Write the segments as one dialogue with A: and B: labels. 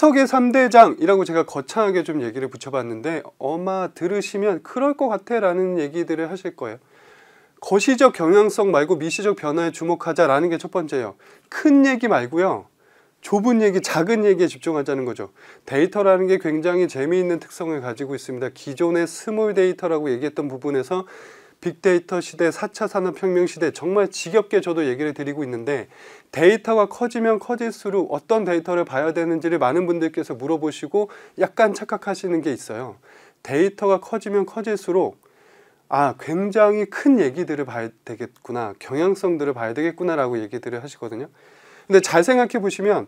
A: 해석의 3대장이라고 제가 거창하게 좀 얘기를 붙여봤는데 아마 들으시면 그럴 것 같아 라는 얘기들을 하실 거예요. 거시적 경향성 말고 미시적 변화에 주목하자라는 게 첫 번째예요. 큰 얘기 말고요. 좁은 얘기, 작은 얘기에 집중하자는 거죠. 데이터라는 게 굉장히 재미있는 특성을 가지고 있습니다. 기존의 스몰 데이터라고 얘기했던 부분에서 빅데이터 시대, 4차 산업혁명 시대 정말 지겹게 저도 얘기를 드리고 있는데 데이터가 커지면 커질수록 어떤 데이터를 봐야 되는지를 많은 분들께서 물어보시고 약간 착각하시는 게 있어요. 데이터가 커지면 커질수록 굉장히 큰 얘기들을 봐야 되겠구나, 경향성들을 봐야 되겠구나라고 얘기들을 하시거든요. 근데 잘 생각해 보시면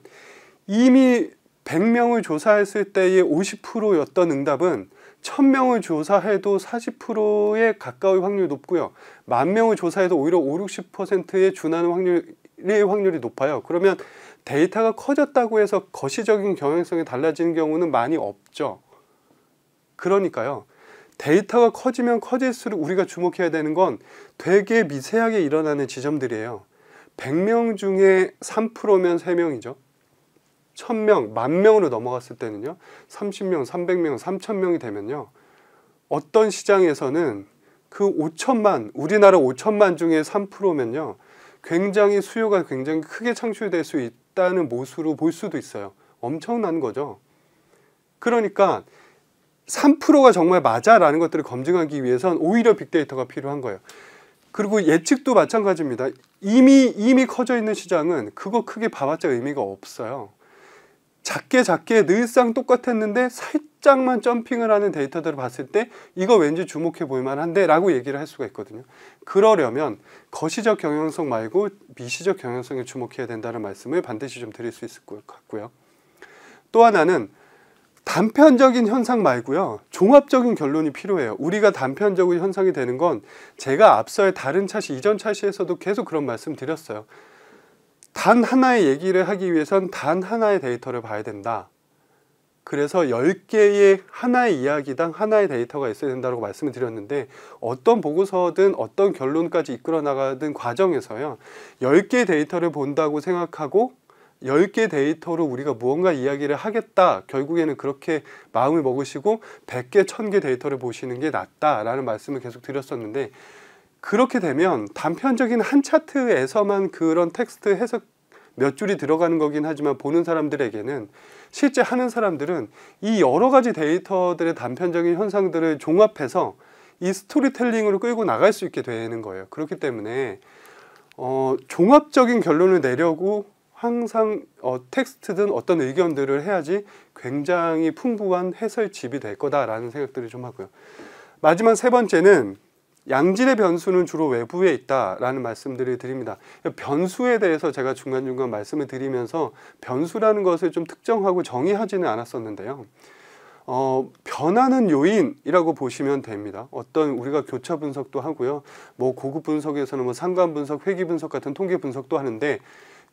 A: 이미 100명을 조사했을 때의 50%였던 응답은 1000명을 조사해도 40%에 가까울 확률이 높고요. 10,000명을 조사해도 오히려 50-60%에 준하는 확률이 높아요. 그러면 데이터가 커졌다고 해서 거시적인 경향성이 달라지는 경우는 많이 없죠. 그러니까요. 데이터가 커지면 커질수록 우리가 주목해야 되는 건 되게 미세하게 일어나는 지점들이에요. 100명 중에 3%면 3명이죠. 1000명, 10,000명으로 넘어갔을 때는요. 30명, 300명, 3000명이 되면요. 어떤 시장에서는 그 5천만, 우리나라 5천만 중에 3%면요. 굉장히 수요가 굉장히 크게 창출될 수 있다는 모습으로 볼 수도 있어요. 엄청난 거죠. 그러니까 3%가 정말 맞아라는 것들을 검증하기 위해선 오히려 빅데이터가 필요한 거예요. 그리고 예측도 마찬가지입니다. 이미 커져 있는 시장은 그거 크게 봐봤자 의미가 없어요. 작게 늘상 똑같았는데 살짝만 점핑을 하는 데이터들을 봤을 때 이거 왠지 주목해 볼 만한데 라고 얘기를 할 수가 있거든요. 그러려면 거시적 경향성 말고 미시적 경향성에 주목해야 된다는 말씀을 반드시 좀 드릴 수 있을 것 같고요. 또 하나는 단편적인 현상 말고요. 종합적인 결론이 필요해요. 우리가 단편적인 현상이 되는 건 제가 앞서의 다른 차시, 이전 차시에서도 계속 그런 말씀 드렸어요. 단 하나의 얘기를 하기 위해선 단 하나의 데이터를 봐야 된다. 그래서 10개의 하나의 이야기당 하나의 데이터가 있어야 된다고 말씀을 드렸는데 어떤 보고서든 어떤 결론까지 이끌어 나가는 과정에서요. 10개의 데이터를 본다고 생각하고 10개 데이터로 우리가 무언가 이야기를 하겠다. 결국에는 그렇게 마음을 먹으시고 100개, 1000개 데이터를 보시는 게 낫다라는 말씀을 계속 드렸었는데 그렇게 되면 단편적인 한 차트에서만 그런 텍스트 해석 몇 줄이 들어가는 거긴 하지만 보는 사람들에게는 실제 하는 사람들은 이 여러 가지 데이터들의 단편적인 현상들을 종합해서 이 스토리텔링으로 끌고 나갈 수 있게 되는 거예요. 그렇기 때문에 종합적인 결론을 내려고 항상 텍스트든 어떤 의견들을 해야지 굉장히 풍부한 해설집이 될 거다라는 생각들을 좀 하고요. 마지막 세 번째는 양질의 변수는 주로 외부에 있다라는 말씀들을 드립니다. 변수에 대해서 제가 중간중간 말씀을 드리면서 변수라는 것을 좀 특정하고 정의하지는 않았었는데요. 변하는 요인이라고 보시면 됩니다. 어떤 우리가 교차 분석도 하고요. 뭐 고급 분석에서는 상관 분석, 회귀 분석 같은 통계 분석도 하는데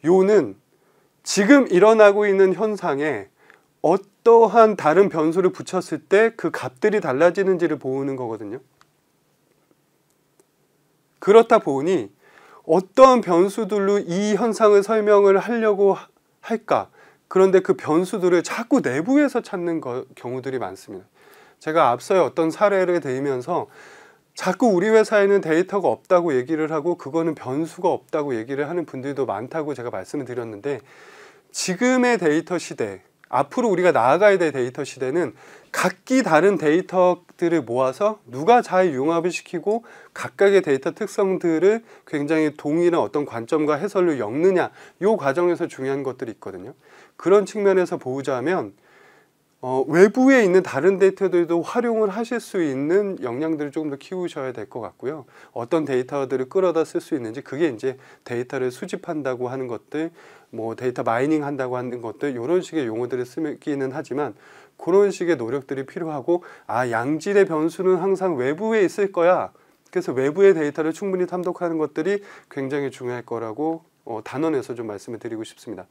A: 요는 지금 일어나고 있는 현상에 어떠한 다른 변수를 붙였을 때 그 값들이 달라지는지를 보는 거거든요. 그렇다 보니 어떤 변수들로 이 현상을 설명을 하려고 할까? 그런데 그 변수들을 자꾸 내부에서 찾는 경우들이 많습니다. 제가 앞서의 어떤 사례를 들면서 자꾸 우리 회사에는 데이터가 없다고 얘기를 하고 그거는 변수가 없다고 얘기를 하는 분들도 많다고 제가 말씀을 드렸는데 지금의 데이터 시대, 앞으로 우리가 나아가야 될 데이터 시대는 각기 다른 데이터들을 모아서 누가 잘 융합을 시키고 각각의 데이터 특성들을 굉장히 동일한 어떤 관점과 해설로 엮느냐 이 과정에서 중요한 것들이 있거든요. 그런 측면에서 보자면 외부에 있는 다른 데이터들도 활용을 하실 수 있는 역량들을 조금 더 키우셔야 될 것 같고요. 어떤 데이터들을 끌어다 쓸 수 있는지 그게 이제 데이터를 수집한다고 하는 것들, 뭐 데이터 마이닝 한다고 하는 것들 이런 식의 용어들을 쓰기는 하지만 그런 식의 노력들이 필요하고 양질의 변수는 항상 외부에 있을 거야. 그래서 외부의 데이터를 충분히 탐독하는 것들이 굉장히 중요할 거라고 단언해서 좀 말씀을 드리고 싶습니다.